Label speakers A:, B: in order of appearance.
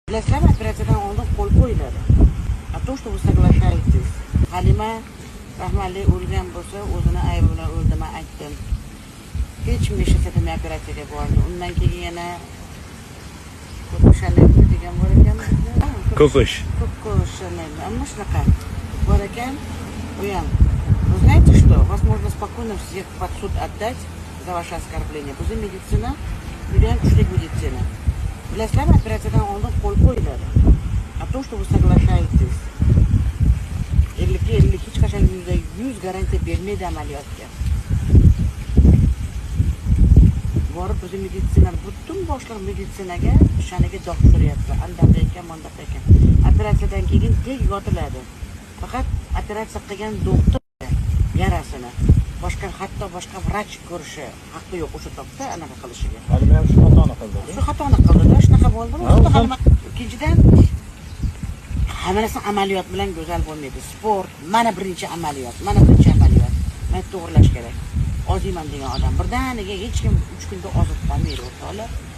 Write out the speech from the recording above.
A: Bilasizlarmi, operatsiyadan oldin qo'l qo'yiladi. A то, что вы соглашаетесь. Halima rahmatli o'lgan bo'lsa, o'zini aybi bilan o'ldi, men aytdim. Hech kim yashasatmay operatsiyaga bordi. Undan keyin yana ko'pshalarni degan bor ekan.
B: Ko'kish.
A: Ko'pshalarni, ammo shunaqa bor ekan. У Вы знаете что? Вас можно спокойно всех под суд отдать за ваше оскорбление. Bizni meditsina juda ham kuchli meditsina. Bilasizlarmi, operatsiyadan oldin qo'l qo'yiladi. A то, что вы soглашаетесь. 50 hech qachon %100 garantiya bermaydi amaliyotga. Borib bizni meditsina, butun boshliq meditsinaga shaniga dog' tushiryapti. Andaqa ekan, bundaqa ekan. Operatsiyadan keyin tek yotiladi. Faqat operatsiya qilgan doktor yarasini boshqa hatto boshqa vrach ko'rishi haqqi yo'q o'sha topda anaqa qilishiga.
B: Halima ham shu xatoni qildi.
A: Shu xatoni qildi-da, shunaqa bo'ldimi? Ikkinchidan hamma narsa amaliyot bilan go'zal bo'lmaydi. Sport, mana birinchi amaliyot. Men to'g'rilash kerak. Oziyman degan odam birdaniga hech kim 3 kunda ozib qolmaydi, o'rtoqlar.